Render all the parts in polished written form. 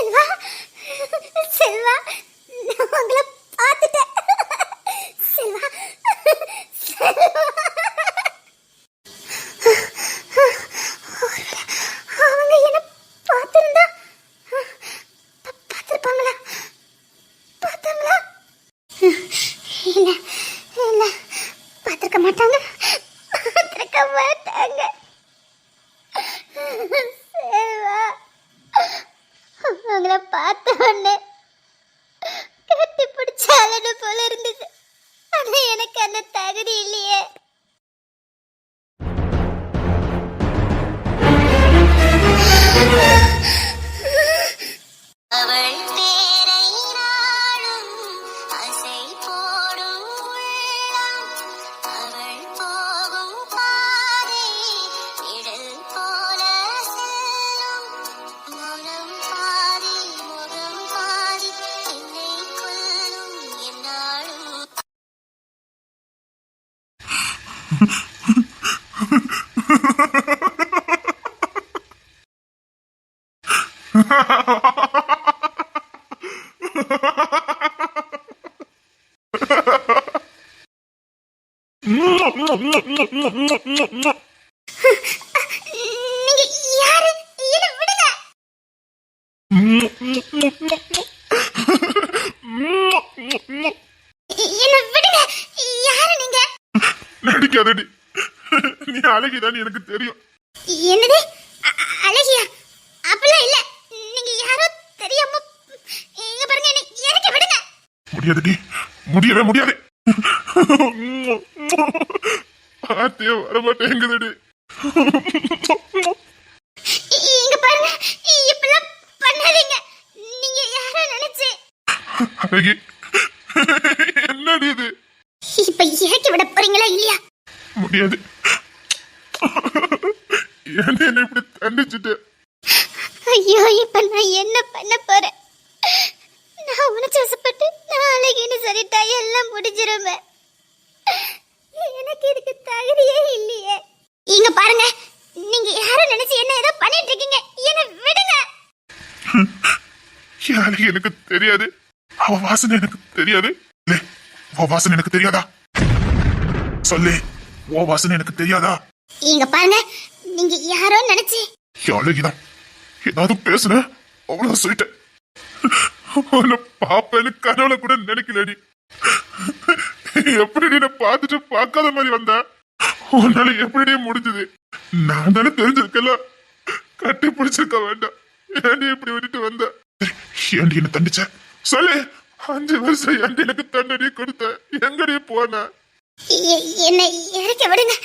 செல்வா செல்வா நான் உங்களை பார்த்துட்டேன். செல்வா செல்வா அவங்க என்ன பார்த்திருந்தா பார்த்திருப்பாங்களா? பார்த்தாங்களா? இல்ல இல்ல பார்த்திருக்க மாட்டாங்க. பார்த்திருக்க மாட்டாங்க. செல்வா அவங்கள பார்த்த உடனே கட்டி பிடிச்சாலன்னு போல இருந்தது. ஆனா எனக்கு அந்த தகுதி இல்லையே. அவள் பேரை நாளும் அசை போடும் உள்ளம், அவள் போகும் பாதை இடல் போல செல்லும். மனம் பாதி முகம் பாதி என்னை கொல்லும் என்னாலும். நீங்க யாரு? என்ன விடுங்க. என்ன விடுங்க. யாரு நீங்க? நடிக்காதடி, நீ அழகிதான் எனக்கு தெரியும். என்னது அழகியா? அப்படிலாம் இல்ல. நீங்க யாரோ தெரியாம இங்க பாருங்க. என்ன இறக்கி விடுங்க. முடியாதுடி, முடியவே முடியாது. ஆத்தியே வரமாட்டேங்குதுடி. இங்க பாருங்க. இப்பெல்லாம் பண்ணாதீங்க. நீங்க யாரோ நினைச்சு. அழகி, என்னடி இது? இப்ப இறக்கி விட போறீங்களா இல்லையா? முடியாது. என்ன இப்படி தண்டிச்சுட்டு? ஐயோ, இப்ப நான் என்ன பண்ண போறேன்? நான் உனச்சு வசப்பட்டு நான் அழகின்னு சொல்லிட்டா எல்லாம் முடிஞ்சிருமே. எனக்கு இதுக்கு தகுதியே இல்லையே. இங்க பாருங்க. நீங்க யாரும் நினைச்சு என்ன ஏதோ பண்ணிட்டு இருக்கீங்க. என்ன விடுங்க. அழகி எனக்கு தெரியாது. அவ வாசனை எனக்கு தெரியாது. இல்ல, உன் வாசனை எனக்கு தெரியாதா? சொல்லு, உன் வாசனை எனக்கு தெரியாதா? இங்க பாருங்க. நீங்க யாரோ நினைச்சு. அழகிதான் ஏதாவது பேசுன அவ்வளவு சொல்லிட்டேன். உன்னை பாப்பேன்னு கனவுல கூட நினைக்கலடி. எப்படி நீ பார்த்துட்டு பார்க்காத மாதிரி வந்தா உன்னால எப்படி முடிஞ்சது? நான் தானே தெரிஞ்சிருக்கல, கட்டி பிடிச்சிருக்க வேண்டாம். ஏன்டி இப்படி விட்டுட்டு வந்த? ஏன்டி என்ன தண்டிச்ச? சொல்லு. 5 வருஷம் ஏன்டி எனக்கு தண்டனை கொடுத்த? எங்கடி போன? என்ன இறக்கி விடுங்க.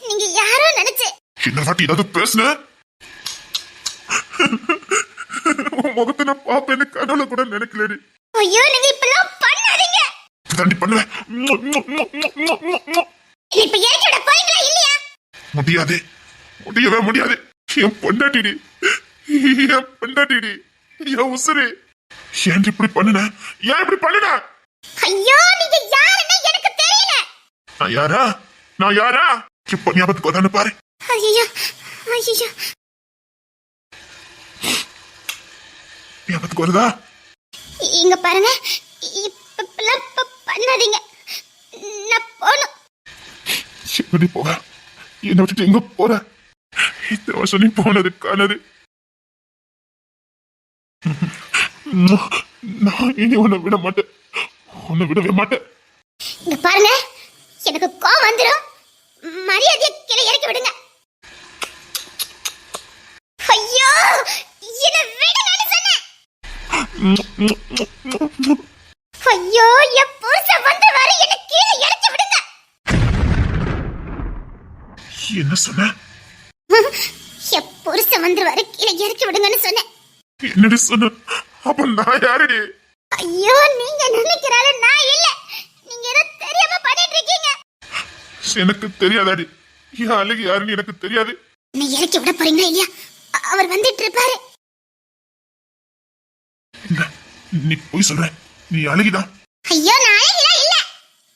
நீங்க யாரோ நினைச்சு. இந்த வாட்டி ஏதாவது பேசுன உன் முகத்தை நான் பாப்பேன்னு கனவுல கூட நினைக்கலடி. ஐயோ, நீங்க இப்பெல்லாம் பண்ணாதீங்க. தாண்டி பண்ணுவேன். இப்ப இறக்கி விட போறீங்களா இல்லையா? முடியாது, முடியவே முடியாது. என் பொண்டாட்டிடி, என் பொண்டாட்டிடி, என் உசுரு. ஏன் இப்படி பண்ணுன? ஏன் இப்படி பண்ணுன? ஐயோ, நீங்க யாருன்னு எனக்கு தெரியல. நான் யாரா? நான் யாரா? இப்ப ஞாபகத்துக்கு வந்தானு பாரு. ஐயோ ஐயோ, ஞாபகத்துக்கு வருதா? இங்க பாருங்க. இப்பெல்லாம் பண்ணாதீங்க. நான் போணும். எப்படி போக? என்னை விட்டுட்டு எங்க போற? இத்தனை வருஷம் நீ போனது காணது. நான் இனி உன்னை விட மாட்டேன். உன்னை விடவே மாட்டேன். இங்க பாருங்க. எனக்கு கோவம் வந்துரும். மரியாதையை கீழே இறக்கி விடுங்க. ஐயோ, என்ன விடுங்கன்னு சொன்னேன். ஐயோ, என் புருஷன் வந்து வர என்ன கீழே இறக்கி விடுங்க. என்ன சொன்ன? என் புருஷன் வந்து வர கீழே இறக்கி விடுங்கன்னு சொன்னேன். என்னடி சொன்ன? அப்ப நான் யாருடி? ஐயோ, நீங்க நினைக்கிறால நான் இல்ல. நீங்க ஏதோ தெரியாம பண்ணிட்டு இருக்கீங்க. எனக்கு தெரியாதாடி. என் அழகு யாருன்னு எனக்கு தெரியாது. என்ன இறக்கி விட போறீங்களா இல்லையா? அவர் வந்துட்டு இருப்பாரு. இல்ல, நீ போய் சொல்ற. நீ அழகிதான். ஐயோ, நான் அழகிலாம் இல்ல.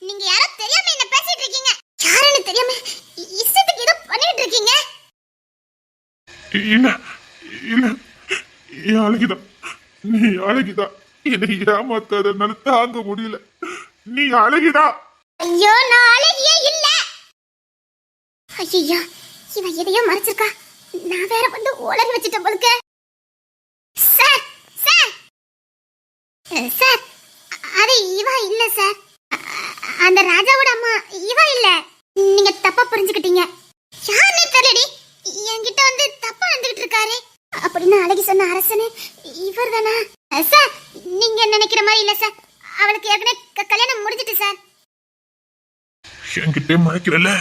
நீங்க யாரோ தெரியாம என்ன பேசிட்டு இருக்கீங்க. யாருன்னு தெரியாம இஷ்டத்துக்கு ஏதோ பண்ணிட்டு இருக்கீங்க. இல்ல இல்ல, என் அழகிதான். நீ அழகிதான். என்னை ஏமாத்தாதனால தாங்க முடியல. நீ அழகிதா. ஐயோ நான் அழகியே இல்ல. ஐயா இவ எதையோ மறைச்சிருக்கா. நான் வேற வந்து உளறி வச்சிட்டேன் போலுக்க. சார் சார் சார் அது இவ இல்ல சார். அந்த ராஜாவோட அம்மா இவ இல்ல. நீங்க தப்பா புரிஞ்சுக்கிட்டீங்க. யாருன்னு தெரியலடி. என்கிட்ட வந்து தப்பா நடந்துகிட்டு இருக்காரு. அப்படின்னு அழகி சொன்ன அரசனே இவர் தானா? சார் நீங்க நினைக்கிற மாதிரி இல்ல சார். அவளுக்கு ஏற்கனவே கல்யாணம் முடிஞ்சிட்டு சார். என்கிட்ட மறைக்கிறல்ல.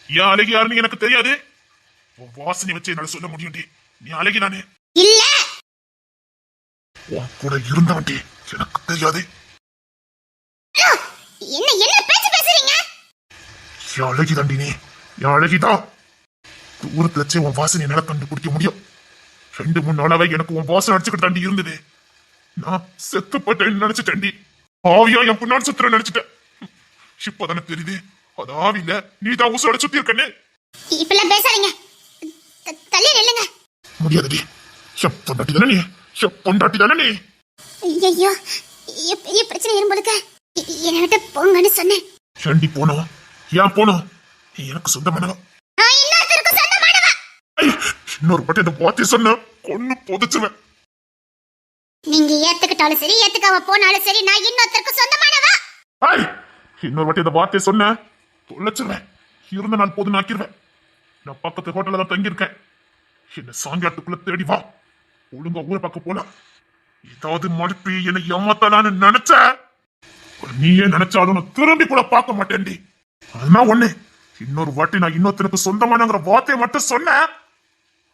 என் அழகி யாருன்னு எனக்கு தெரியாது. உன் வாசனை வச்சு என்னால சொல்ல முடியும். நீ அழகி நானே இல்ல. உன் கூட இருந்தவன்டி எனக்கு தெரியாது. என்ன என்ன பேச்சு பேசுறீங்க? என் அழகி தாண்டி நீ. என் அழகிதான். தூரத்துல வச்சு உன் வாசனை என்னால கண்டுபிடிக்க முடியும். 2-3 நாளாவே எனக்கு உன் வாசனை அடிச்சுக்கிட்டு தாண்டி இருந்தது. நான் செத்துப்பட்டேன்னு நினைச்சிட்டேன்டி. ஆவியா என் பின்னாடி சுத்துற நினைச்சிட்டேன். இப்பதானே தெரியுது அது ஆவில நீ தான் உசுரோட சுத்தி இருக்கன்னு. இப்பெல்லாம் பேசாதீங்க. தள்ளி நில்லுங்க. முடியாதுடி. என் பொண்டாட்டி தானே நீ. என் பொண்டாட்டி தானே நீ. ஐயோ பெரிய பிரச்சனை இருக்கும்போதுக்க என்னை விட்டு போங்கன்னு சொன்னேன். ஏண்டி போனோம்? ஏன் போனோம்? நீ எனக்கு சொந்தமானவா. நான் இன்னொருத்தருக்கு சொந்தமானவா. இன்னொரு பட்டி அந்த வார்த்தை சொன்ன கொன்னு புதைச்சுவேன். நீங்க ஏத்துக்கிட்டாலும் சரி ஏத்துக்காம போனாலும் சரி நான் இன்னொருத்தருக்கு சொந்தமானவா. இன்னொரு வாட்டி அந்த வார்த்தையை சொன்ன தொலைச்சிருவேன். இருந்த நாள் போதும் ஆக்கிடுவேன். நான் பக்கத்து ஹோட்டல்ல தான் தங்கியிருக்கேன். என்ன சாயங்காலத்துக்குள்ள தேடி வா. ஒழுங்கா ஊரை பார்க்க போலாம். ஏதாவது மறுப்பி என்னை ஏமாத்தலான்னு நினைச்ச நீயே நினைச்சாலும் நான் திரும்பி கூட பார்க்க மாட்டேன்டி. அதனால ஒண்ணு இன்னொரு வாட்டி நான் இன்னொருத்தனுக்கு சொந்தமானங்கிற வார்த்தையை மட்டும் சொன்னேன்.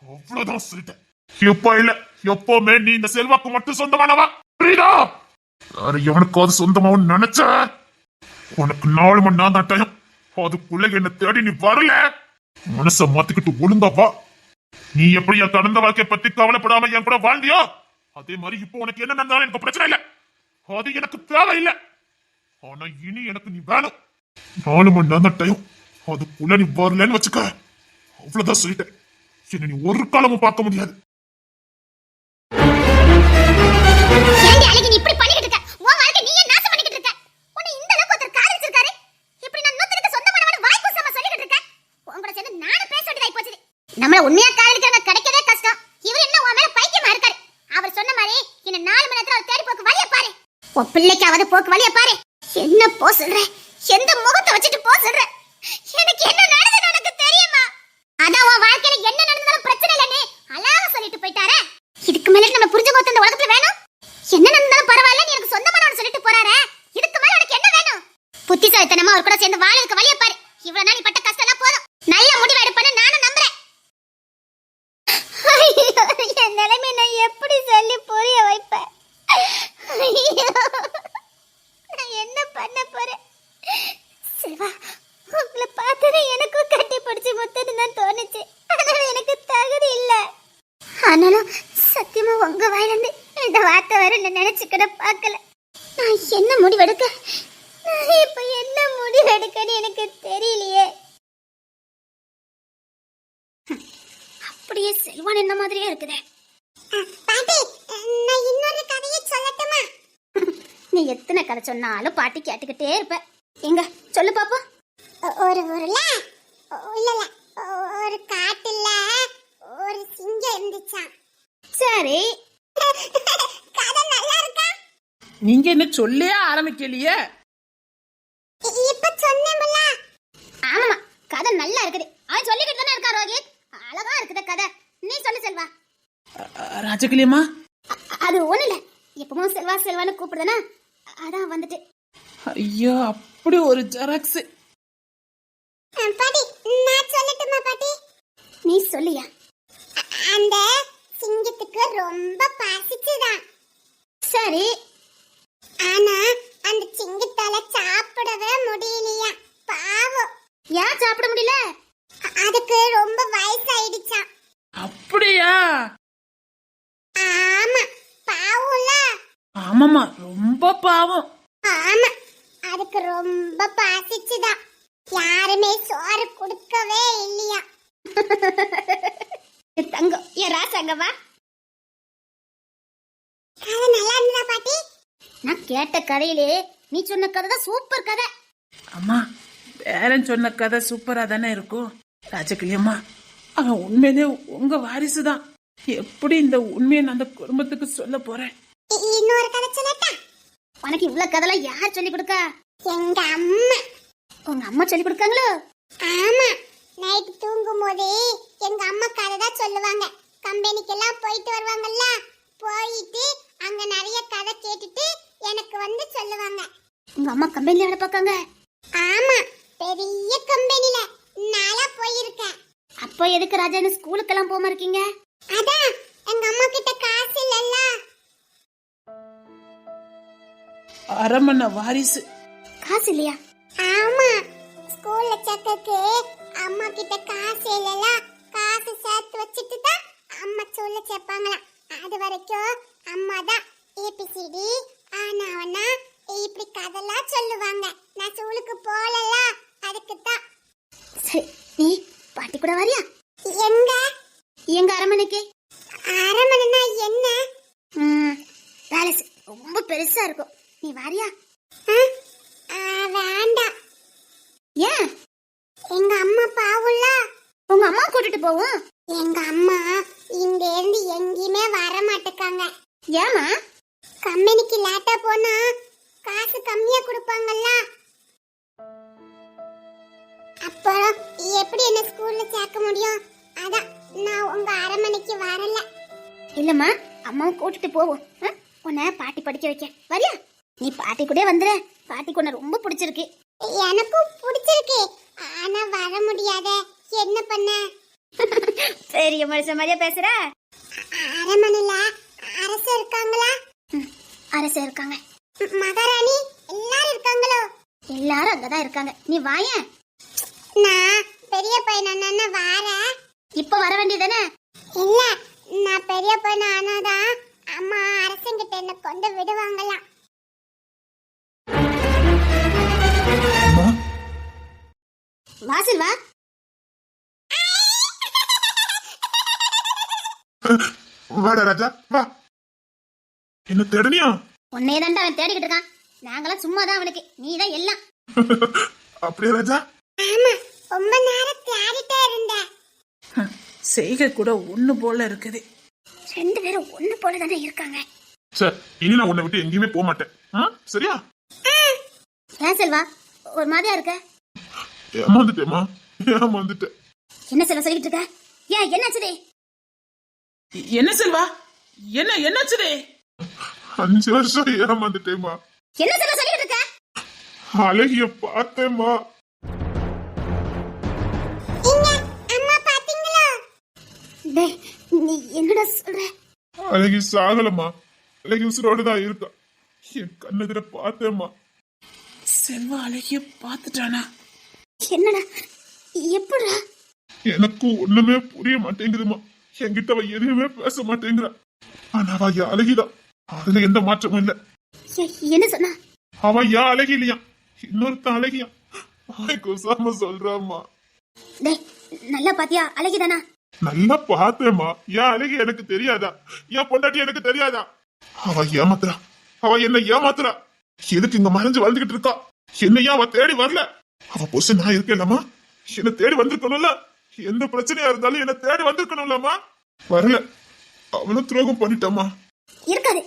அவ்வளவுதான் சொல்லிட்டேன். இப்ப இல்ல எப்பவுமே நீ இந்த செல்வாக்கு மட்டும் சொந்தமானவா. புரியுதா? வேற எவனுக்காவது சொந்தமாவும் நினைச்ச உனக்கு 4 மணி நேரம் தான் டைம். அதுக்குள்ள என்ன தேடி நீ வரல மனச மாத்திக்கிட்டு ஒழுங்கா வா. நீ எப்படி என் கடந்த வாழ்க்கையை பத்தி கவலைப்படாம என் கூட வாழ்ந்தியோ அதே மாதிரி இப்போ உனக்கு என்ன நடந்தாலும் எனக்கு பிரச்சனை இல்லை. அது எனக்கு தேவையில்லை. ஆனா இனி எனக்கு நீ வேணும். 4 மணி நேரம் தான் டைம். அதுக்குள்ள நீ வரலன்னு வச்சுக்க அவ்வளவுதான் சொல்லிட்டேன். என்ன நீ ஒரு காலமும் பார்க்க முடியாது. ஏண்டி அழகி நீ இப்படி பண்ணிக்கிட்டு இருக்க? உன் வாழ்க்கை நீயே நாசம் பண்ணிக்கிட்டு இருக்க. உன்னை இந்த அளவுக்கு ஒருத்தர் காதலிச்சிருக்காரு. இப்படி நான் இன்னொருத்தருக்கு சொந்தமானவன்னு வாய் கூசாம சொல்லிக்கிட்டு இருக்கேன். உன் கூட சேர்ந்து நானும் பேச வேண்டியதாயி போச்சு. நம்மள உண்மையா காதலிக்கிறவங்க கிடைக்கவே கஷ்டம். இவர் என்ன உன் மேல பைத்தியமா இருக்காரு. அவர் சொன்ன மாதிரி என்ன 4 மணி நேரத்துல அவர் தேடி போக்கு வழிய பாரு. உன் பிள்ளைக்காவது போக்கு வழிய பாரு. என்ன போ சொல்ற? எந்த முகத்தை வச்சுட்டு போ சொல்ற? எனக்கு என்ன நடந்தது உனக்கு தெரியுமா? அதான் உன் வாழ்க்கையில என்ன நடந்தாலும் பிரச்சனை இல்லன்னு அழகா சொல்லிட்டு போயிட்டாரே. இதுக்கு மேல நம்ம புரிஞ்ச கோத்த இந்த உலகத்துல வேணும். என்ன நடந்தாலும் பரவாயில்ல நீ எனக்கு சொந்தமானவன்னு சொல்லிட்டு போறாரே. இதுக்கு மேல உனக்கு என்ன வேணும்? புத்திசாலித்தனமா அவர் கூட சேர்ந்து வாழறதுக்கு வழிய பாரு. இவ்வளவு நாள் நீ பட்ட கஷ்டம் எல்லாம் போதும். நல்ல முடிவு எடுப்பேன்னு நானும் நம்புறேன். என் நிலைமை நான் எப்படி சொல்லி புரிய வைப்பேன்? நான் என்ன பண்ண போறேன்? செல்வா உங்களை பார்த்தது எனக்கும் கட்டி பிடிச்சி முத்தன்னு தான் தோணுச்சு. ஆனால் எனக்கு தகுதி இல்ல. ஆனாலும் சத்தியமா உங்க வாயிலிருந்து இந்த வார்த்தை வரும் நினைச்சுக்கிட பார்க்கல. நான் என்ன முடிவெடுக்க? நான் இப்ப என்ன முடிவெடுக்கன்னு எனக்கு தெரியலையே. அப்படியே செல்வான் என்ன மாதிரியே இருக்குதே. பாட்டி நான் இன்னொரு கதையை சொல்லட்டுமா? நீ எத்தனை கதை சொன்னாலும் பாட்டி கேட்டுக்கிட்டே இருப்ப. எங்க சொல்லு பாப்போம். ஒரு ஊர்ல இல்ல ஒரு காட்டுல ஒரு சிங்கம் இருந்துச்சாம். சரி கதை நல்லா இருக்கா? நீங்க என்ன சொல்லே ஆரம்பிக்கலையே. இப்ப சொன்னேன்ல. ஆமாமா கதை நல்லா இருக்குது. அவன் சொல்லிக்கிட்டு தானே இருக்கா ரோஹித். அழகா இருக்குது கதை. நீ சொல்லு செல்வா. ராஜகிளியம்மா அது ஒண்ணு இல்ல. எப்பவும் செல்வா செல்வான்னு கூப்பிடுதானா அதான் வந்துட்டு. ஐயோ அப்படி ஒரு ஜெராக்ஸ். பாட்டி நான் சொல்லட்டுமா பாட்டி? நீ சொல்லியா? அந்த சிங்கத்துக்கு ரொம்ப பசிச்சுதான். சரி ஆனா அந்த சிங்கத்தால சாப்பிடவே முடியலையா. பாவம். ஏன் சாப்பிட முடியல? அதுக்கு ரொம்ப வயசாயிடுச்சா. அப்படியா? ஆமா பாவம்ல. ஆமாமா ரொம்ப பாவம். ஆமா அதுக்கு ரொம்ப பசிச்சுதான். யாருமே சோறு கொடுக்கவே இல்லையா. தங்கம் ஏன் ராசாங்கவா? கதை நல்லா இருந்ததா பாட்டி? நான் கேட்ட கதையிலே நீ சொன்ன கதை தான் சூப்பர் கதை. அம்மா, பேரன் சொன்ன கதை சூப்பரா தானே இருக்கும். ராஜகிளியம்மா, அவன் உண்மையிலே உங்க வாரிசு தான். எப்படி இந்த உண்மையை நான் அந்த குடும்பத்துக்கு சொல்ல போறேன்? இன்னொரு கதை சொல்லட்டா? உனக்கு இவ்வளவு கதைலாம் யார் சொல்லி கொடுக்கா? எங்க அம்மா. உங்க அம்மா சொல்லி கொடுக்காங்களோ? ஆமா, நைட் தூங்கும் போதே எங்க அம்மா கதை தான் சொல்லுவாங்க. கம்பெனிக்கெல்லாம் போயிட்டு வருவாங்கல்ல, போயிட்டு அங்க நிறைய கதை கேட்டுட்டு எனக்கு வந்து சொல்லுவாங்க. உங்க அம்மா கம்பெனில வேலை பார்க்காங்க? ஆமா, பெரிய கம்பெனில நாளா போயிருக்கேன். அப்போ எதுக்கு ராஜா ஸ்கூலுக்கெல்லாம் போகாம இருக்கீங்க? அதான் எங்க அம்மா கிட்ட காசு இல்லல்ல. அரமனை வாரிசு. காசு இல்லையா? ஆமா, ஸ்கூல்ல சேர்க்கக்கு அம்மா கிட்ட காசு இல்லல. காசு சேர்த்து வச்சிட்டு தான் அம்மா ஸ்கூல்ல சேர்ப்பாங்களாம். அது வரைக்கும் அம்மா தான் ஏபிசிடி ஆனாவனா இப்படி கதெல்லாம் சொல்லுவாங்க. நான் ஸ்கூலுக்கு போகலல, அதுக்கு தான். சரி, நீ பாட்டி கூட வரியா? எங்க? எங்க அரமனைக்கு. அரமனைனா என்ன? பேலஸ் ரொம்ப பெருசா இருக்கும். நீ வரியா? வேண்டாம். ஏன்? எங்க அம்மா பாவுல. உங்க அம்மா கூட்டிட்டு போவோம். எங்க அம்மா இங்க இருந்து எங்கேயுமே வர மாட்டேக்காங்க. ஏமா? கம்பெனிக்கு லேட்டா போனா காசு கம்மியா கொடுப்பாங்கல்ல. அப்புறம் எப்படி என்ன ஸ்கூல்ல சேர்க்க முடியும்? அதான் நான் உங்க அரமனைக்கு வரல. இல்லம்மா, அம்மாவை கூட்டிட்டு போவோம். உன்னை பாட்டி படிக்க வைக்க வரியா? நீ பாட்டி கூட வந்துற. பாட்டிக்கு உன்னை ரொம்ப பிடிச்சிருக்கு. எனக்கும் பிடிச்சிருக்கு, ஆனா வர முடியாத. என்ன பண்ண? பெரிய மனுஷன் மாதிரியா பேசுற. அரமனையில அரசு இருக்காங்களா? அரசு இருக்காங்க. மகாராணி எல்லாரும் இருக்காங்களோ? எல்லாரும் அங்கதான் இருக்காங்க. நீ வாயேன். நான் பெரிய பையன் வார. இப்ப வர வேண்டியதானே? இல்ல, நான் பெரிய பையன் ஆனாதான் அம்மா அரசங்கிட்ட என்ன கொண்டு விடுவாங்களாம். வாசல் வா. வாடா ராஜா, வா. என்ன தேடனியா? உன்னையே தான் அவன் தேடிக்கிட்டு இருக்கான். நாங்களாம் சும்மா தான் அவனுக்கு. நீ தான் எல்லாம். அப்படியே ராஜா? ஆமா, ரொம்ப நேரம் தேடிட்டே இருந்தேன். செய்கை கூட ஒண்ணு போல இருக்குது. ரெண்டு பேரும் ஒண்ணு போல தானே இருக்காங்க. சரி, இனி நான் உன்னை விட்டு எங்கேயுமே போக மாட்டேன். சரியா? ஏன் செல்வா ஒரு மாதிரியா இருக்க? ஏமாந்துட்டேமா, ஏமாந்துட்டேன். என்ன செல்வா சொல்லிட்டு இருக்க? ஏன் என்னாச்சுதே? என்ன செல்வா, என்னாச்சுதே? 5 வருஷம் ஏமாந்துட்டேமா. என்ன செல்வா சொல்லிட்டு இருக்க? அழகிய பார்த்தேம்மா. அம்மா பாத்தீங்களா? டேய், நீ என்னடா சொல்ற? அழகி சாகலமா, அழகி உசுரோடு தான் இருக்கா. என் கண்ணெதிர பார்த்தேம்மா. செல்வா அழகிய பாத்துட்டானா? என்னடா, எப்படா? எனக்கு ஒண்ணுமே புரிய மாட்டேங்குதுமா. என்கிட்ட அவ எதுவுமே பேச மாட்டேங்கிறா. ஆனா அவ என் அழகிதான், அதுல எந்த மாற்றமும் இல்ல. என்ன சொன்னா? அவ என் அழகி இல்லையா, இன்னொருத்தன் அழகியா. வாய் கூசாம சொல்றாம்மா. டேய், நல்லா பாத்தியா அழகிதானா? நல்லா பார்த்தேம்மா. என் அழகி எனக்கு தெரியாதா? என் பொண்டாட்டி எனக்கு தெரியாதா? அவ ஏமாத்துறா, அவ என்ன ஏமாத்துறா. எதுக்கு இங்க மறைஞ்சு வாழ்ந்துகிட்டு இருக்கா? என்னையா அவ தேடி வரல? அவ பொசு நான் இருக்கேன்லம்மா, என்ன தேடி வந்திருக்கணும்ல. எந்த பிரச்சனையா இருந்தாலும் என்ன தேடி வந்திருக்கணும்லம்மா. வரல, அவளும் துரோகம் பண்ணிட்டாமா. இருக்காது,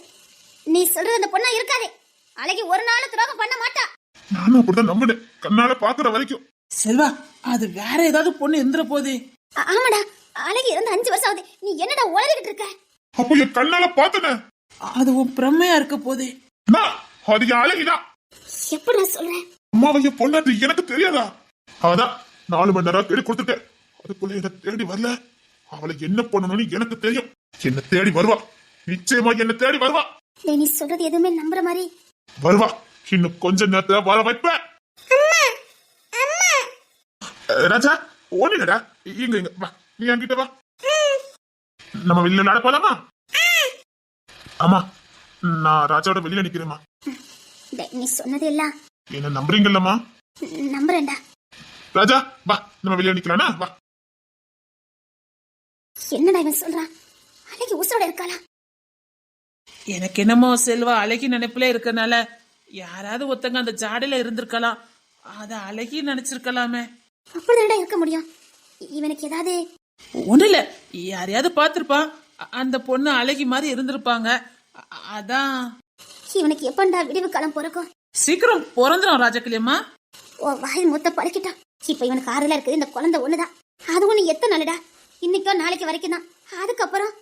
நீ சொல்றது அந்த பொண்ணா இருக்காது. அழகி ஒரு நாள் துரோகம் பண்ண மாட்டா. நானும் அப்படிதான் நம்பினேன், கண்ணால பாக்குற வரைக்கும். செல்வா, அது வேற ஏதாவது பொண்ணு இருந்துற போதே. ஆமாடா, அழகி இருந்து 5 வருஷம் ஆகுது. நீ என்னடா உளறிக்கிட்டு இருக்க? அப்போ என் கண்ணால பார்த்தனே, அது உன் பிரம்மையா இருக்க போதே. அது என் அழகிதான். எப்படி சொல்றேன்? அம்மாவைய பொண்ணாட்டி எனக்கு தெரியாதா? அவதான் 4 மணி நேரம் தேடி கொடுத்துட்டேன். அதுக்குள்ள என்ன தேடி வரல. அவளை என்ன பண்ணணும்னு எனக்கு தெரியும். என்ன தேடி வருவா, நிச்சயமா என்ன தேடி வருவா. நீ சொல்றது எதுவுமே நம்புற மாதிரி வருவா. இன்னும் கொஞ்ச நேரத்துல வர வைப்பேன். ராஜா ஓடிடா, இங்க இங்க வா, நீ என்கிட்ட வா. நம்ம வெளியில நடப்பாலாமா? ஆமா, நான் ராஜாவோட வெளியில நிக்கிறேம்மா. நீ சொன்னது எல்லாம் என்ன நம்புறீங்கல்லம்மா? நம்புறேன்டா. ராஜா வா, நம்ம வெளியில நிக்கலாம்னா வா. என்னடா இவன் சொல்றான்? அழகி உசுரோட இருக்காளா? எனக்கு என்னமோ செல்வா அழகி நினைப்புல இருக்கனால யாராவது ஒருத்தங்க அந்த ஜாடையில இருந்திருக்கலாம். அத அழகி நினைச்சிருக்கலாமே. அப்படிதான்டா இருக்க முடியும். இவனுக்கு ஏதாவது ஒண்ணு இல்ல, யாரையாவது பார்த்திருப்பா. அந்த பொண்ணு அழகி மாதிரி இருந்திருப்பாங்க. அதான். இவனுக்கு எப்பண்டா விடிவு காலம் பிறக்கும்? சீக்கிரம் பிறந்துடும் ராஜகலியம்மா. ஓ வாய் மொத்த பழக்கிட்டான். இப்ப இவனுக்கு ஆறுல இருக்குது இந்த குழந்தை ஒண்ணுதான். அது ஒண்ணு எத்தனை நாளுடா? இன்னைக்கோ நாளைக்கு வரைக்கும் தான். அதுக்கப்புறம்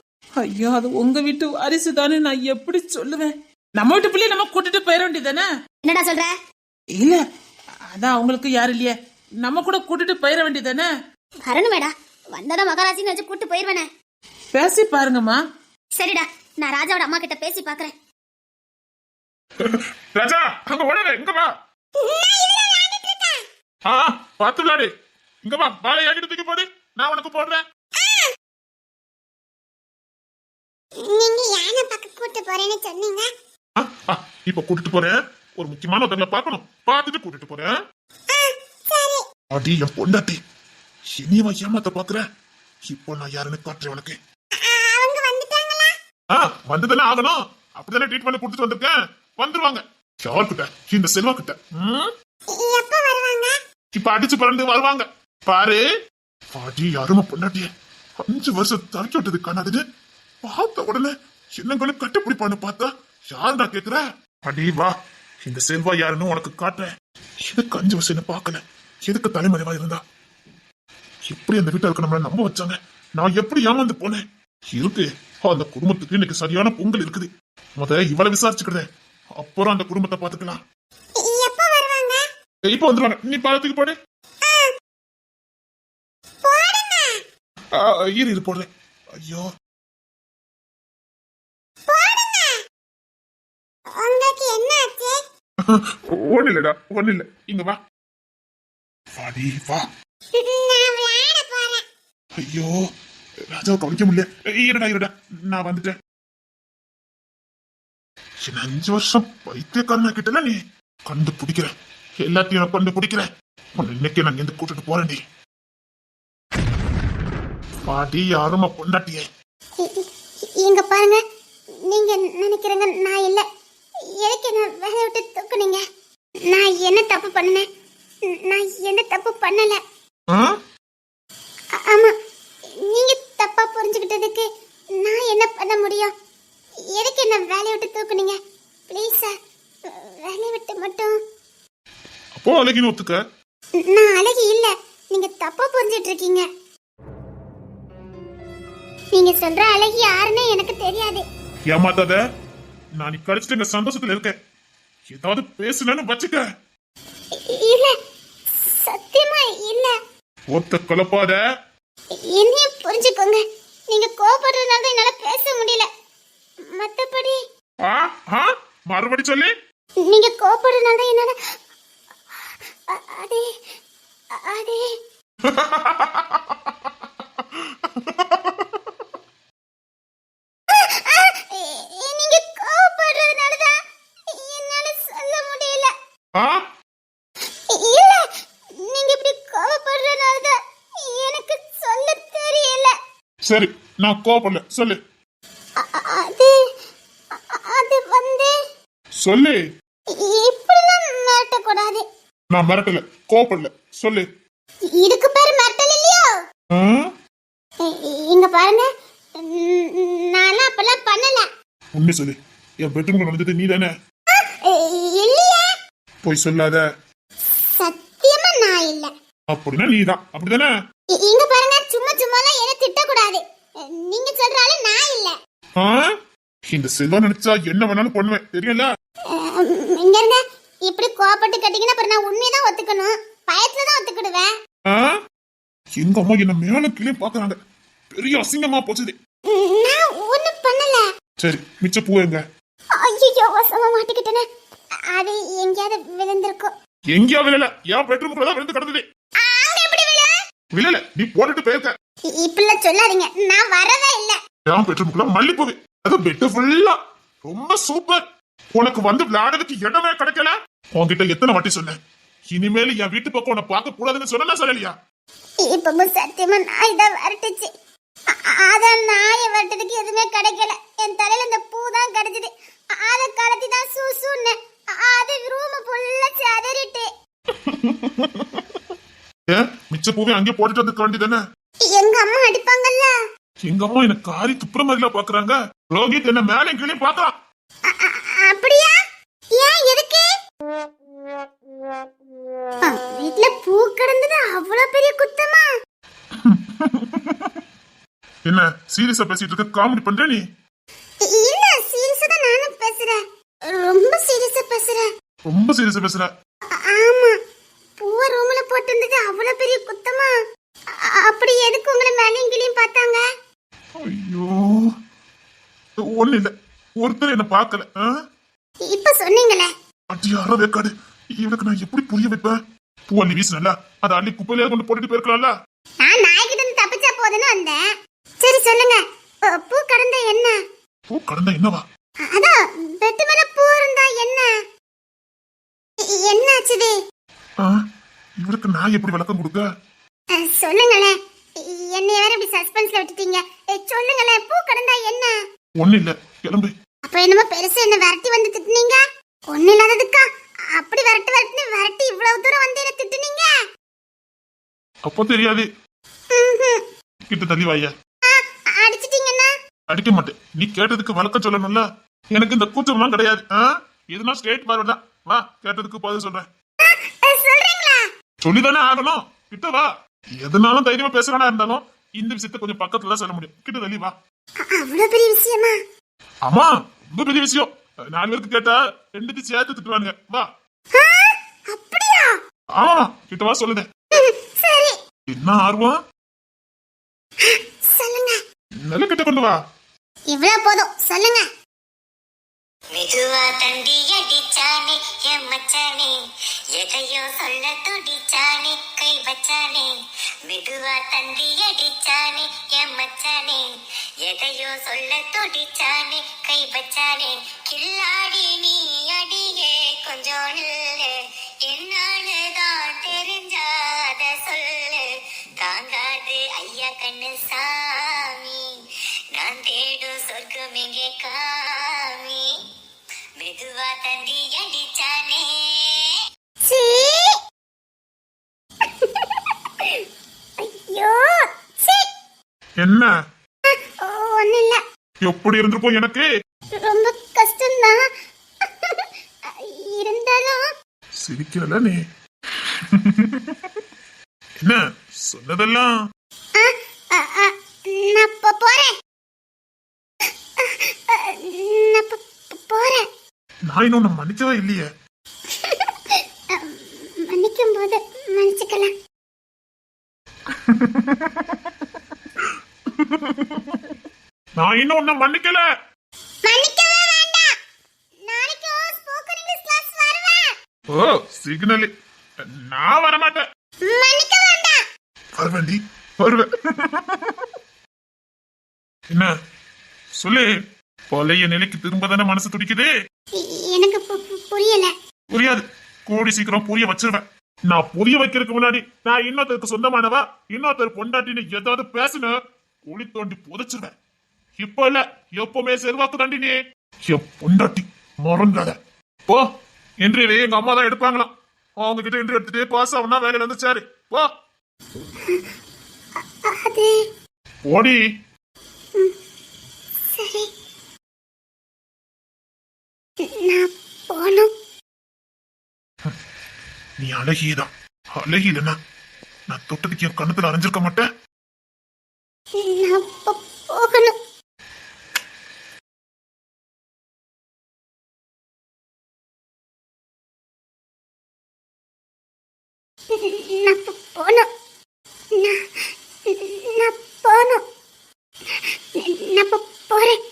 ஐயோ, அது உங்க வீட்டு வாரிசு தானே, நான் எப்படி சொல்லுவேன்? நம்ம வீட்டு பிள்ளைய நம்ம கூட்டிட்டு போயிட வேண்டியதானே? என்னடா சொல்ற? இல்ல, அதான் அவங்களுக்கு யாரும் இல்லையே, நம்ம கூட கூட்டிட்டு போயிட வேண்டியதானே? வரணுமேடா, வந்ததா மகாராஜின்னு வச்சு கூட்டு போயிருவேனே. பேசி பாருங்கம்மா. சரிடா, நான் ராஜாவோட அம்மா கிட்ட பேசி பாக்குறேன். ராஜா அங்க ஓடாத, இங்க வா. பாத்து விளையாடு. இங்க வா, பாலை என்கிட்ட தூக்கி போடு, நான் உனக்கு போடுறேன். நீங்க யானை பக்கம் கூட்டு போறேன்னு சொன்னீங்க. இப்ப கூட்டிட்டு போறேன். ஒரு முக்கியமான ஒருத்தங்களை பார்க்கணும், பார்த்துட்டு கூட்டிட்டு போறேன். அடி என் பொண்டாட்டி, இனியவா ஏமாத்த பாக்குற? இப்போ நான் யாருன்னு காட்டுறேன் உனக்கு. அவங்க வந்துட்டாங்களா? வந்துதானே ஆகணும். அப்படிதானே ட்ரீட் பண்ணி கொடுத்துட்டு வந்திருக்கேன். வந்துருவாங்க. யார்கிட்ட? இந்த செல்வா கிட்ட. எப்ப வருவாங்க? இப்ப அடிச்சு பறந்து வருவாங்க பாரு. அடி அருமை பொண்டாட்டிய 5 வருஷம் தடுக்கி விட்டது காணாதுன்னு பார்த்த உடனே என்னங்களும் கட்டுப்பிடிப்பான்னு பார்த்தா யாருடா கேக்குற? அடி வா, இந்த செல்வா யாருன்னு உனக்கு காட்டுறேன். எதுக்கு 5 வருஷம் பார்க்கல? எதுக்கு தலைமறைவா இருந்தா? எப்படி அந்த வீட்டுல இருக்க நம்மள நம்ப வச்சாங்க? நான் எப்படி ஏமாந்து போனேன்? இருக்கு, அந்த குடும்பத்துக்கு இன்னைக்கு சரியான பொங்கல் இருக்குது. இவளை விசாரிச்சுக்கிறேன், அப்புறம் அந்த குடும்பத்தை பாத்துக்கலாம். எப்ப வருவாங்க? இப்ப வந்துருவாங்க. நீ பாலத்துக்கு போடு. இரு போடுறேன். ஐயோ, உங்களுக்கு என்ன ஆச்சு? ஒண்ணு இல்லடா, ஒண்ணு இல்ல. இங்க வா, வாடி வா. நான் விளையாட போறேன். ஐயோ, ராஜாவை கவனிக்க முடியல. இருடா, நான் வந்துட்டேன். 5 வருஷம் பைத்தியக்காரனா கிட்டல நீ கண்டுபிடிக்கிறேன். எல்லாத்தையும் நான் கண்டுபிடிக்கிறேன். இன்னைக்கு நான் எந்த கூட்டிட்டு போறேன். நீ பாடி யாருமா பொண்டாட்டியே. இங்க பாருங்க, நீங்க நினைக்கிறீங்க நான் இல்ல. எதுக்கு என்ன வேலையை விட்டு தூக்குனீங்க? நான் என்ன தப்பு பண்ணேன்? நான் எந்த தப்பு பண்ணல. ஆமா, நீங்க தப்பா புரிஞ்சுக்கிட்டதுக்கு நான் என்ன பண்ண முடியும்? எதுக்கு என்ன வேலையை விட்டு தூக்குனீங்க? ப்ளீஸ் சார், வேலையை விட்டு மட்டும். அப்போ அழகின்னு ஒத்துக்க. நான் அழகி இல்ல, நீங்க தப்பா புரிஞ்சிட்டு இருக்கீங்க. நீங்க சொல்ற அழகி யாருன்னு எனக்கு தெரியாது. ஏமாத்தாத, நான் நீ கடிச்சிட்டு எங்க சந்தோஷத்துல இருக்கேன். ஏதாவது பேசுனேன்னு வச்சுக்க. இல்ல, சத்தியமா இல்ல. ஒத்த குழப்பாத. என்னைய புரிஞ்சுக்கோங்க. நீங்க கோபப்படுறதுனால தான் என்னால பேச முடியல. மத்தபடி மறுபடி சொல்லி. நீங்க கோபப்படுறதுனால தான் என்னால அதே அதே நீங்க கோபப்படுறதுனால தான் என்னால சொல்ல முடியல. இல்ல, நீங்க இப்படி கோபப்படுறதுனால தான் எனக்கு சொல்ல தெரியல. சரி, நான் கோபப்படல, சொல்லு. அது அது வந்து சொல்லு. இப்படிலாம் மிரட்டக்கூடாது. நான் மிரட்டல, கோபப்படல, சொல்லு. இதுக்கு பேரு மிரட்டல் இல்லையோ? இங்க பாருங்க, நான் அப்பெல்லாம் பண்ணல. உண்மை சொல்லு. என் பெட்ரூம்ல வந்தது நீ தானே? இல்லையா? போய் சொல்லாத. சத்தியமா நான் இல்ல. அப்படின்னா நீதான், அப்படிதானே? இங்க பாருங்க, சும்மா சும்மாலாம் என்ன திட்டக்கூடாது. நீங்க சொல்றால நான் இல்ல. இந்த செல்வா நினைச்சா என்ன வேணாலும் பண்ணுவேன், தெரியல. இங்க இருங்க, இப்படி கோபப்பட்டு கட்டிங்கன்னா அப்புறம் நான் உண்மையதான் ஒத்துக்கணும். பயத்துல தான் ஒத்துக்கிடுவேன். எங்க அம்மா என்ன மேல கீழே பாக்குறாங்க. பெரிய அசிங்கமா போச்சுது. நான் ஒண்ணும் பண்ணல. சரி, மிச்ச பூ எங்க? ஐயோ, வசமா மாட்டிக்கிட்டேனே. அது எங்கயாவது விழுந்திருக்கும். எங்கயா விழல, என் பெட்ரூமுக்குள்ள தான் விழுந்து கிடந்தது. அங்க எப்படி விழல, நீ போட்டுட்டு போயிருக்க. இப்படிலாம் சொல்லாதீங்க, நான் வரவே இல்ல. என் பெட்ரூமுக்குள்ள மல்லிப்பூவு, அது பெட் ஃபுல்லா ரொம்ப சூப்பர். உனக்கு வந்து விளையாடுறதுக்கு இடமே கிடைக்கல. உன்கிட்ட எத்தனை வாட்டி சொன்னேன், இனிமேல் என் வீட்டு பக்கம் உன்னை பார்க்க கூடாதுன்னு சொன்னா சொல்லலையா? இப்பவும் சத்தியமா நாய் தான் வரட்டுச்சு. அதான் நாயை வரட்டதுக்கு எதுவுமே கிடைக்கல. என் தலையில இந்த பூ தான் கிடைச்சது. அத கலத்தி தான் சூசுன்னு அது ரூம் ஃபுல்லா சிதறிட்டு. ஏன் மிச்ச பூவே அங்கே போட்டுட்டு வந்து வேண்டியதானே? எங்க அம்மா அடிப்பாங்கல்ல. எங்க அம்மா என்ன காரி துப்புற மாதிரிலாம் பாக்குறாங்க. ரோஹித் என்ன மேலே கீழே பாக்குறான். அப்படியா? ஏன் எதுக்கு? வீட்ல பூ கிடந்தது அவ்வளவு பெரிய குத்தமா? என்ன சீரியஸா பேசிட்டு இருக்க? காமெடி பண்ற நீ? இல்ல சீரியஸா தான் நானும் பேசுறேன். ரொம்ப சீரியஸா பேசுறேன். ரொம்ப சீரியஸா பேசுற? ஆமா. பூவ ரூம்ல போட்டுருந்தது அவ்வளவு பெரிய குத்தமா? அப்படி எதுக்கு உங்களை மேலையும் கீழையும் பார்த்தாங்க? ஐயோ ஒண்ணு இல்ல, ஒருத்தர் என்ன பாக்கல. இப்ப சொன்னீங்களே. அடி யாரோ வேக்காடு, இவனுக்கு நான் எப்படி புரிய வைப்பேன்? பூ அள்ளி வீசுனல, அதை அள்ளி குப்பையில கொண்டு போட்டுட்டு போயிருக்கலாம்ல. நான் நாய்கிட்ட இருந்து தப்பிச்சா போதுன்னு வந்தேன். சரி சொல்லுங்க, பூ கடந்த என்ன? பூ கடந்தா என்னவா? அதான் பெட்டு மேல பூ இருந்தா என்ன? என்ன ஆச்சுது? இவனுக்கு நான் எப்படி விளக்கம் கொடுக்க? சொல்லுங்களே, என்னை வேற இப்படி சஸ்பென்ஸ்ல விட்டுட்டீங்க. சொல்லுங்களே, பூ கடந்தா என்ன? ஒண்ணு இல்ல, கிளம்பு. அப்ப என்னமோ பெருசா என்ன விரட்டி வந்து திட்டுனீங்க? ஒண்ணு இல்லாததுக்கா அப்படி விரட்டி இவ்வளவு தூரம் வந்து என்ன திட்டுனீங்க? அப்போ தெரியாது. கிட்ட தள்ளி வாயா. அடிச்சிட்டீங்கன்னா? அடிக்க மாட்டேன். நீ கேட்டதுக்கு வழக்கம் சொல்லணும்ல. எனக்கு இந்த கூச்சம்லாம் கிடையாது. எதுனா ஸ்ட்ரெயிட் ஃபார்வர்ட் தான். வா, கேட்டதுக்கு பதில் சொல்றேன். சொல்றீங்களா? சொல்லிதானே ஆகணும். கிட்ட வா. எதுனாலும் தைரியமா பேசுறானா இருந்தாலும் இந்த விஷயத்த கொஞ்சம் பக்கத்துல தான் சொல்ல முடியும். கிட்ட தள்ளி வா. அவ்வளவு பெரிய விஷயமா? ஆமா, ரொம்ப பெரிய விஷயம். 4 பேருக்கு கேட்டா 2 சேர்த்து திட்டுவானுங்க. வா. அப்படியா? ஆமா, கிட்ட வா சொல்லுதே. சரி. என்ன ஆர்வம்? சொல்லுங்க. நல்ல கிட்ட கொண்டு வா. இவ்வளவு போதும், சொல்லுங்க. மெதுவா தண்டி அடிச்சானே என் மச்சானே, எதையோ சொல்ல துடிச்சானே கை வச்சானே. மெதுவா தண்டி அடிச்சானே என் மச்சானே, எதையோ சொல்ல துடிச்சானே கை வச்சானே. கில்லாடி நீ அடியே கொஞ்சம் நில்லு, என்னானுதான் தெரிஞ்சாத சொல்லு. தாங்காது ஐயா கண்ணு சாமி, நான் தேடும் சொர்க்கம் எங்கே காமி. மெதுவா தண்டி அடிச்சானே. சீ. ஐயோ, சீ. என்ன? ஒண்ணு இல்ல. எப்படி இருந்திருக்கும் எனக்கு? ரொம்ப கஷ்டம்தான். இருந்தாலும் சிரிக்கிறல நீ. என்ன சொன்னதெல்லாம்? நான் போறேன். நான் போறேன். நான் இன்னொன்னு மன்னிக்கவே இல்லையே. மன்னிக்கும் போது மன்னிச்சுக்கலாம். நான் இன்னும் ஒன்னும் மன்னிக்கல. மன்னிக்கவே வேண்டாம். நாளைக்கு ஸ்போக்கன் இங்கிலீஷ் கிளாஸ் வருவேன். ஓ சிக்னல். நான் வர மாட்டேன். மன்னிக்க வேண்டாம். வருவேண்டி, வருவேன். என்ன சொல்லு? பழைய நிலைக்கு திரும்ப தானே மனசு துடிக்குது. எனக்கு புரியல. புரியாது. கூடி சீக்கிரம் புரிய வச்சிருவேன். நான் புரிய வைக்கிறதுக்கு முன்னாடி நான் இன்னொருத்தருக்கு சொந்தமானவா, இன்னொருத்தர் பொண்டாட்டின்னு ஏதாவது பேசுன குழி தோண்டி புதைச்சிருவேன். இப்ப இல்ல, எப்பவுமே செல்வாக்கு தாண்டி நீ. என் பொண்டாட்டி மறந்தாத. போ. இன்றையவே எங்க அம்மா தான் எடுப்பாங்களாம். அவங்க கிட்ட இன்றைய எடுத்துட்டு பாஸ் ஆகுனா வேலையில வந்துச்சாரு. போ. அது ஓடி. சரி. நான் போணும். நீ அழகியதான். அழகி இல்லைன்னா நான் தொட்டதுக்கு என் கண்ணத்துல அரைஞ்சிருக்க மாட்டேன். நான் போகணும். நான் போகணும். நான் போகணும். நான் போறேன்.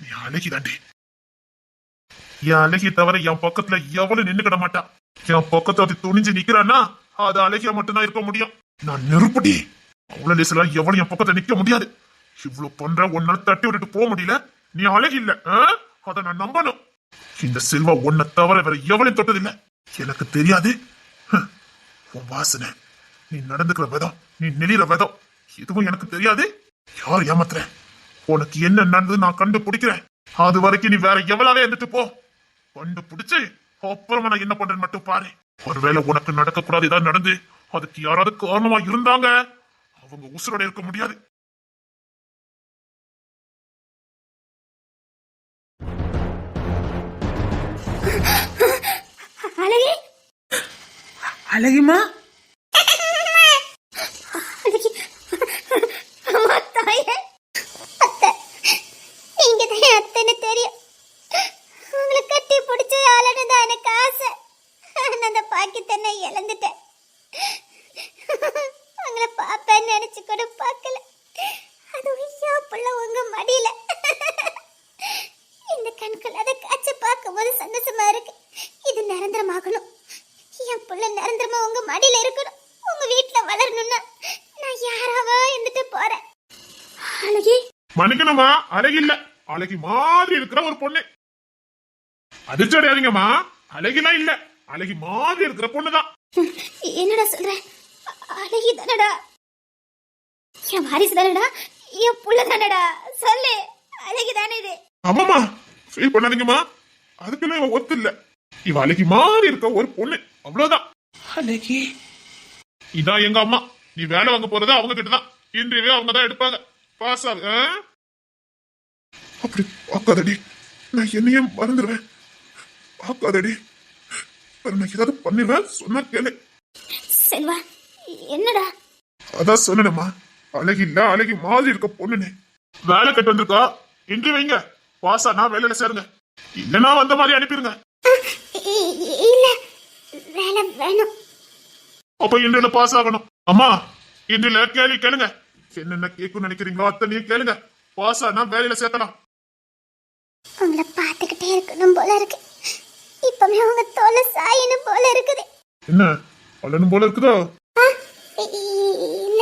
நீ அழகி தாண்டி. என் அழகிய தவிர என் பக்கத்துல எவ்வளவு நின்னுக்கிட மாட்டா. என் பக்கத்துல அது துணிஞ்சு நிக்கிறான்னா அது அழகியா மட்டும்தான் இருக்க முடியும். நான் நெருப்படி. அவ்வளவு லேசலாம் எவ்வளவு என் பக்கத்துல நிக்க முடியாது. இவ்வளவு பண்ற உன்னால தட்டி விட்டுட்டு போக முடியல. நீ அழகி இல்ல, அத நான் நம்பணும். இந்த செல்வா உன்னை தவிர வேற எவளையும் தொட்டதில்லை. எனக்கு தெரியாது. உன் வாசனை, நீ நடந்துக்கிற விதம், நீ நெளிற விதம் எதுவும் எனக்கு தெரியாது. யார் ஏமாத்துறேன்? உனக்கு என்ன நடந்தது நான் கண்டுபிடிக்கிறேன். அது வரைக்கும் நீ வேற எவ்வளவே இருந்துட்டு போ. கண்டுபிடிச்சு அப்புறமா நான் என்ன பண்றேன்னு மட்டும் பாரு. ஒருவேளை உனக்கு நடக்க கூடாது ஏதாவது நடந்து அதுக்கு யாராவது காரணமா இருந்தாங்க, அவங்க உசுரோட இருக்க முடியாது. அழகி, அழகிமா, அழகி. அம்மா தாயே, அத்தை, நீங்க தான் என் அத்தைன்னு தெரியும். உங்களை கட்டி பிடிச்சி ஆளணுதான் எனக்கு ஆசை. நான் அந்த பாக்கியத்தை இழந்துட்டேன். உங்களை பாப்பேன்னு நினைச்சு கூட பார்க்கல. அது ஐயா புள்ள உங்க மடியில. இந்த கண்கள் அதை காய்ச்சி பார்க்கும்போது சந்தோஷமா இருக்கு. இது நிரந்தரமாகணும். என் புள்ள நிரந்தரமா உங்க மடியில இருக்கணும். உங்க வீட்டுல வளரணும்னா நான் யாராவா இருந்துட்டு போறேன். அழகி, மன்னிக்கணுமா, அழகி இல்ல, அழகி மாதிரி இருக்கிற ஒரு பொண்ணு. அதிர்ச்சி அடையாதீங்கம்மா, அழகிலாம் இல்ல, அழகி மாதிரி இருக்கிற பொண்ணுதான். என்னடா சொல்ற? அழகி தானடா, என் வாரிசு தானடா, என் புள்ள தானடா. சொல்லு, அழகி தானே இது. ஆமாமா, ஃபீல் பண்ணாதீங்கம்மா, அதுக்குள்ள இவன் ஒத்து இல்ல. இவ அழகி மாதிரி இருக்க ஒரு பொண்ணு, அவ்வளவுதான். அழகி. இதான் எங்க அம்மா. நீ வேலை வாங்க போறது அவங்க கிட்டதான். இன்றையவே அவங்க தான் எடுப்பாங்க. பாஸ் ஆகு. அப்படி பார்க்காதடி, நான் என்னையே மறந்துடுவேன். பார்க்காதடி, நான் ஏதாவது பண்ணிடுவேன். சொன்னா கேளு. செல்வா, என்னடா? அதான் சொன்னேம்மா, அழகி இல்ல, அழகி மாதிரி இருக்க பொண்ணுன்னு. வேலை கட்டு வந்திருக்கா, இன்றி வைங்க. பாஸ் ஆனா வேலையில சேருங்க, இல்லைன்னா வந்த மாதிரி அனுப்பிடுங்க. இல்ல, வேலை வேணும். அப்ப இன்றையில பாஸ் ஆகணும். அம்மா, இன்றையில கேள்வி கேளுங்க. என்னென்ன கேட்கும் நினைக்கிறீங்களோ அத்தனையும் கேளுங்க. பாஸ் ஆனா வேலையில சேர்க்கலாம். உங்களை பார்த்துக்கிட்டே இருக்கணும் போல இருக்கு. இப்பவே உங்க தோலை சாயணும் போல இருக்குது. என்ன அழனும் போல இருக்குதா? இல்ல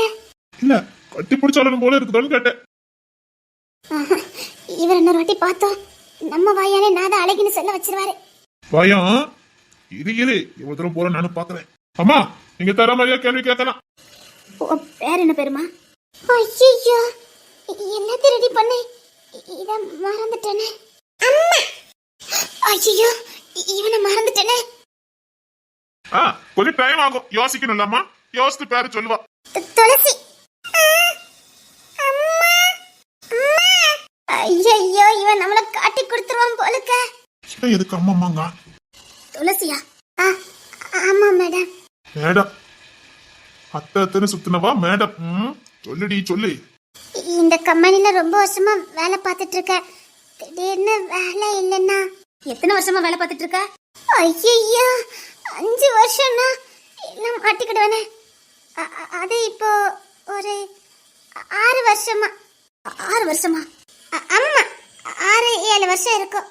இல்ல, கட்டி பிடிச்ச அழனும் போல இருக்குதான்னு கேட்டேன். இவர் இன்னொரு வாட்டி பார்த்தோம் நம்ம வாயாலே நான் தான் அழகின்னு சொல்ல வச்சிருவாரு. பயம் இரு, எவ்வளவு தூரம் போற நானும் பாக்குறேன். அம்மா, நீங்க தர மாதிரியா கேள்வி கேட்கலாம். பேர் என்ன பேருமா? ஐயோ, எல்லாத்தையும் ரெடி பண்ணி இத மறந்துட்டேனே. அம்மா, ஐயோ, இவனை மறந்துட்டேனே. கொஞ்சம் டைம் ஆகும், யோசிக்கணும்லம்மா. யோசித்து பேரு சொல்லுவா. துளசி. ஐயோ, இவன் நம்மள காட்டி கொடுத்துருவான் போலுக்க. எதுக்கு அம்மாங்க? துளசியா? ஆமா மேடம். மேடம் அத்தனை சுத்தினவா மேடம்? சொல்லுடி சொல்லு. இந்த கம்பெனில ரொம்ப வருஷமா வேலை பார்த்துட்டு இருக்க. திடீர்னு வேலை இல்லைன்னா. எத்தனை வருஷமா வேலை பார்த்துட்டு இருக்க? ஐயோ, 5 வருஷம்னா எல்லாம் மாட்டிக்கிடுவேனே. அது இப்போ ஒரு 6 வருஷமா. 6 வருஷமா? ஆமா, 6-7 வருஷம் இருக்கும்.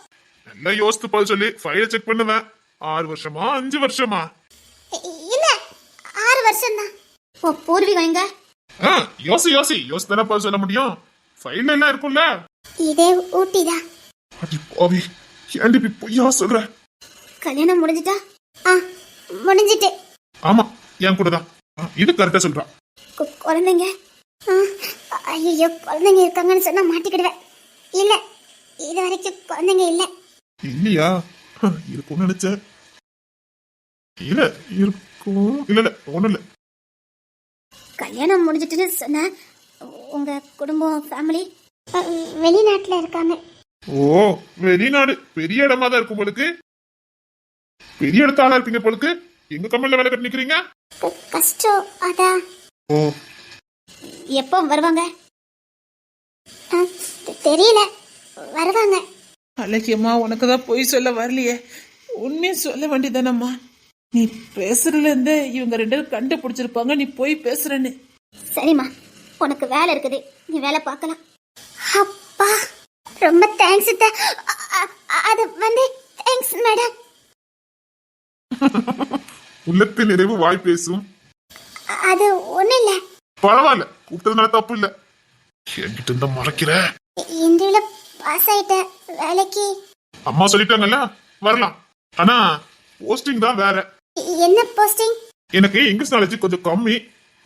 நல்லா யோசித்து பதில் சொல்லி ஃபைலை செக் பண்ணுவேன். 6 வருஷமா 5 வருஷமா? இல்ல, 6 வருஷம் தான். ஓ, பூர்வீகம் எங்க? யோசி தானே பதில் சொல்ல முடியும். ஃபைல் எல்லாம் இருக்கும்ல. இதே ஊட்டிதான். அடி பாவி, ஏன்டி இப்படி பொய்யா சொல்ற? கல்யாணம் முடிஞ்சிட்டா? முடிஞ்சிட்டு. ஆமா, என் கூட தான். இது கரெக்டா சொல்றான். குழந்தைங்க? ஐயோ, குழந்தைங்க இருக்காங்கன்னு சொன்னா மாட்டிக்கிடுவேன். இல்ல, இது வரைக்கும் குழந்தைங்க இல்ல. இல்லையா? இருக்கும்னு நினைச்சேன். இல்ல இருக்கும். இல்ல ஒண்ணும் இல்ல. கல்யாணம் முடிஞ்சிட்டுன்னு சொன்ன உங்க குடும்பம் ஃபேமிலி வெளிநாட்டுல இருக்காங்க. ஓ, வெளிநாடு பெரிய இடமா தான் இருக்கும் போலுக்கு. பெரிய இடத்த ஆளா இருப்பீங்க போலுக்கு. எங்க கம்பெனில வேலை கட்டி நிக்கிறீங்க? கஷ்டம் அதான். ஓ, எப்போ வருவாங்க? தெரியல, வருவாங்க. அழகியம்மா, உனக்கு தான் பொய் சொல்ல வரலையே, உண்மையை சொல்ல வேண்டியதானம்மா. நீ பேசுறதுல இருந்தே இவங்க 2 பேரும் கண்டுபிடிச்சிருப்பாங்க நீ போய் பேசுறன்னு. சரிம்மா, உனக்கு வேலை இருக்குது, நீ வேலை பார்க்கலாம். அப்பா, ரொம்ப தேங்க்ஸ். அது வந்து தேங்க்ஸ் மேடம். உள்ளத்து நிறைவு வாய் பேசும். அது ஒண்ணு இல்ல. பரவாயில்ல, கூப்பிட்டதுனால தப்பு இல்ல. என்கிட்ட இருந்தா மறைக்கிற. இன்றையில பாஸ் ஆயிட்ட வேலைக்கு. அம்மா சொல்லிட்டாங்கல்ல, வரலாம். ஆனா போஸ்டிங் தான் வேற. என்ன போஸ்டிங்? எனக்கு இங்கிலீஷ் நாலேஜ் கொஞ்சம் கம்மி.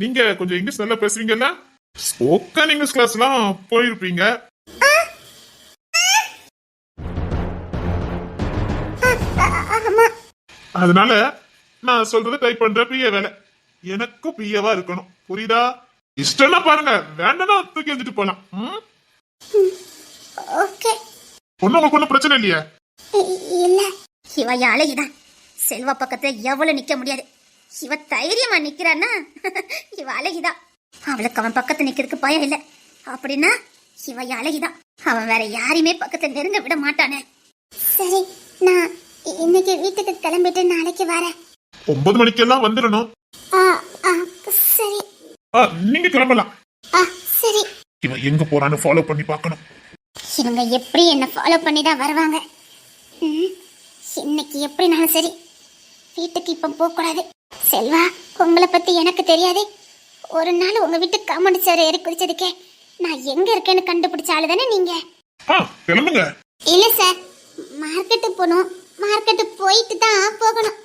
நீங்க கொஞ்சம் இங்கிலீஷ் நல்லா பேசுவீங்கல்ல, ஸ்போக்கன் இங்கிலீஷ் கிளாஸ்லாம் போயிருப்பீங்க. ஆமா. அதனால நான் சொல்றதை டைப் பண்ற பிஏ வேலை எனக்கும் பிஏவா இருக்கணும். புரியுதா? இஷ்டம்னா பாருங்க, வேண்டாம்னா தூக்கி எழுதிட்டு போலாம். ஓகே. உங்களுக்கு ஒன்றும் பிரச்சனை இல்லையா? இல்ல. இவ அழகிதான். செல்வா பக்கத்துல எவ்வளவு நிக்க முடியாது. இவ தைரியமா நிக்கிறான்னா இவ அழகிதான். அவளுக்கு அவன் பக்கத்துல நிக்கிறதுக்கு பயம் இல்ல. அப்படின்னா இவ அழகிதான். அவன் வேற யாரையுமே பக்கத்துல நெருங்க விட மாட்டானே. சரி, நான் இன்னைக்கு வீட்டுக்கு கிளம்பிட்டு நாளைக்கு வரேன். 9 மணிக்கெல்லாம் வந்துடணும். சரி. நீங்க கிளம்பலாம். சரி. இவன் எங்க போறான்னு ஃபாலோ பண்ணி பார்க்கணும். இவங்க எப்படி என்ன ஃபாலோ பண்ணி தான் வருவாங்க. இன்னைக்கு எப்படினாலும் சரி வீட்டுக்கு இப்ப போக கூடாது. செல்வா, உங்களை பத்தி எனக்கு தெரியாது. ஒரு நாள் உங்க வீட்டு காமெடி சார் ஏறி குதிச்சதுக்கே நான் எங்க இருக்கேன்னு கண்டுபிடிச்ச ஆளு தானே நீங்க? கிளம்புங்க. இல்ல சார், மார்க்கெட்டு போகணும். மார்க்கெட்டு போயிட்டு தான் போகணும்.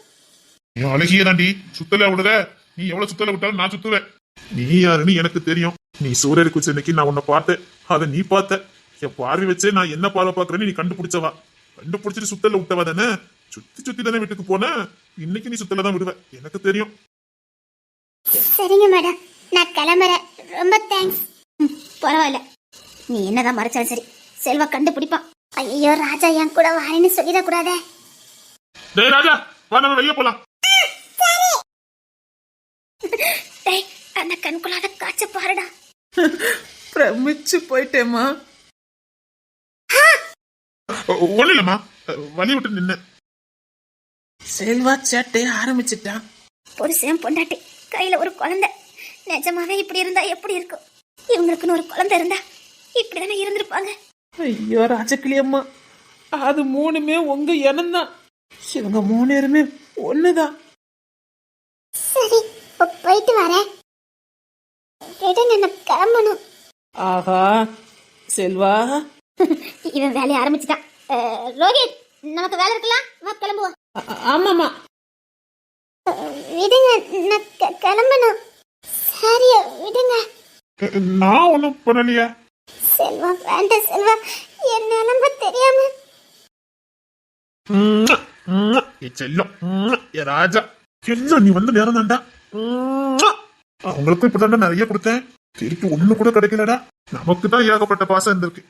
நீ அழகிய தாண்டி சுத்தல விடுற. நீ எவ்வளவு சுத்தல விட்டாலும் நான் சுத்துவேன். நீ யாருன்னு எனக்கு தெரியும். நீ சூரியரி குச்சி இன்னைக்கு நான் உன்னை பார்த்தேன், அதை நீ பார்த்த. என் பார்வை வச்சே நான் என்ன பார்வை பாக்குறேன்னு நீ கண்டுபிடிச்சவா. கண்டுபிடிச்சிட்டு சுத்தல விட்டவா தானே. சுத்தி சுத்தி தானே வீட்டுக்கு போன. இன்னைக்கு நீ சுத்தல தான் விடுவ, எனக்கு தெரியும். சரிங்க மேடம், நான் கிளம்புறேன். ரொம்ப தேங்க்ஸ். பரவாயில்ல, நீ என்னதான் மறைச்சாலும் சரி செல்வா கண்டுபிடிப்பான். ஐயோ ராஜா என் கூட வாரேன்னு சொல்லிடக்கூடாதே. டேய் ராஜா, வா நம்ம வெளியே போலாம். டேய், அந்த கண்குள்ளாத காய்ச்ச பாருடா. பிரமிச்சு போயிட்டேம்மா. ஒண்ணு இல்லம்மா, வழி விட்டு நின்ன. செல்வா சேட்டைய ஆரம்பிச்சிட்டான். புருஷன் பொண்டாட்டி கையில ஒரு குழந்தை. நிஜமாவே இப்படி இருந்தா எப்படி இருக்கும்? இவங்களுக்குன்னு ஒரு குழந்தை இருந்தா இப்படிதானே இருந்திருப்பாங்க. ஐயோ ராஜக்கிளியம்மா, அது 3மே உங்க இனம்தான். இவங்க 3 பேருமே ஒண்ணுதான். சரி, போயிட்டு வரேன். விடுங்க, நான் கிளம்பணும். ஆஹா செல்வா, இவன் வேலையை ஆரம்பிச்சுட்டான். ரோஹித், நமக்கு வேலை இருக்கலாம், வா கிளம்புவோம். ஆமாமா. விடுங்க, நான் கிளம்பணும். சரியா விடுங்க. நான் ஒண்ணும் பண்ணலையா? செல்வா வேண்டாம் செல்வா, என் நிலம்ப தெரியாம. செல்லம் ராஜா, எல்லாம் நீ வந்து நேரம் தான்டா. அவங்களுக்கும் இப்பதான்டா நிறைய கொடுத்தேன், திருப்பி ஒண்ணு கூட கிடைக்கலடா. நமக்கு தான் ஏகப்பட்ட பாசம் இருந்திருக்கு.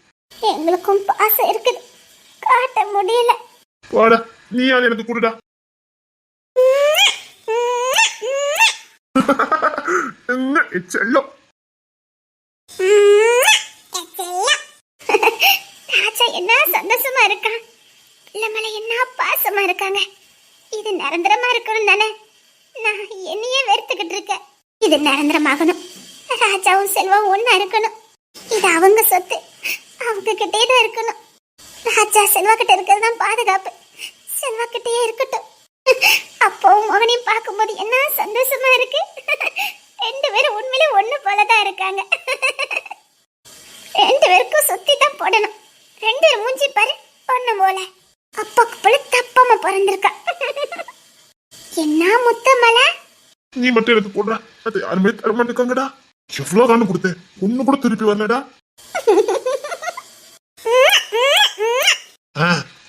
எங்களுக்கும் பாசம் இருக்குது, காட்ட முடியல. வாடா, நீ அது எனக்கு கொடுடா. செல்லம் ராஜா என்ன சந்தோஷமா இருக்கான். பிள்ளை மேல என்ன பாசமா இருக்காங்க. இது நிரந்தரமா இருக்கணும் தானே. நான் என்னையே வெறுத்துக்கிட்டு இருக்கேன். இது நிரந்தரமாகணும். ராஜாவும் செல்வம் ஒண்ணா இருக்கணும். இது அவங்க சொத்து, அவங்க கிட்டே தான் இருக்கணும். ராஜா செல்வா கிட்ட இருக்கிறது தான் பாதுகாப்பு. செல்வா கிட்டே இருக்கட்டும். அப்பவும் மகனையும் பார்க்கும்போது என்ன சந்தோஷமா இருக்கு. 2 பேரும் உண்மையிலே ஒண்ணு போலதான் இருக்காங்க. 2 பேருக்கும் சுத்தி தான் போடணும். 2 மூஞ்சி பாரு ஒண்ணு போல. அப்பாக்கு போல தப்பமா பிறந்திருக்கா. என்ன முத்தமலை, நீ மட்டும் எனக்கு போடுறா. அது யாருமே தரமாட்டுக்காங்கடா. எவ்வளவு தானே கொடுத்தேன், ஒண்ணு கூட திருப்பி வரலடா.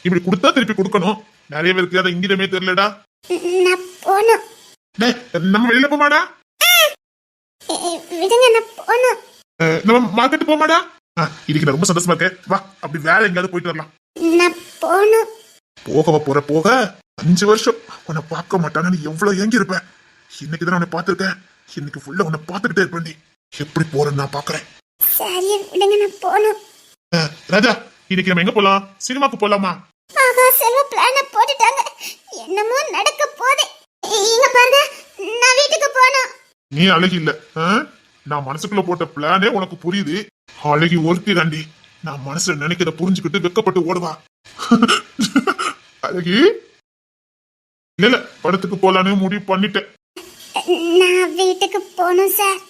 இப்படி கொடுத்தா திருப்பி கொடுக்கணும். நிறைய பேருக்கு அதை இங்கிதமே தெரியலடா. நான் போணும். நம்ம வெளியில போமாடா. விடுங்க, நான் போணும். நம்ம மார்க்கெட் போமாடா. இதுக்கு ரொம்ப சந்தோஷமா இருக்கேன். வா, அப்படி வேலை எங்கேயாவது போயிட்டு வரலாம். நான் போணும். போகவா போக 5 வருஷம் உன்னை பார்க்க மாட்டானு எவ்வளவு ஏங்கி இருப்பேன். இன்னைக்குதான் உன்னை பார்த்திருக்கேன். இன்னைக்கு ஃபுல்லா உன்னை பார்த்துக்கிட்டே இருப்பேன். நீ எப்படி போறேன்னு நான் பாக்குறேன். சரி விடுங்க, நான் போணும். ராஜா, இன்னைக்கு நம்ம எங்க போலாம்? சினிமாக்கு போலாமா? ஆகா, செல்வ பிளான போட்டுட்டாங்க. என்னமோ நடக்க போதே. இங்க பாருங்க, நான் வீட்டுக்கு போணும். நீ அழகி இல்ல. நான் மனசுக்குள்ள போட்ட பிளானே உனக்கு புரியுது. அழகி ஒருத்தி தாண்டி. நான் மனசுல நினைக்கிறத புரிஞ்சுக்கிட்டு வெக்கப்பட்டு ஓடுவா. அழகி இல்ல, படத்துக்கு போலான்னு முடிவு பண்ணிட்டேன். நான் வீட்டுக்கு போகணும் சார்.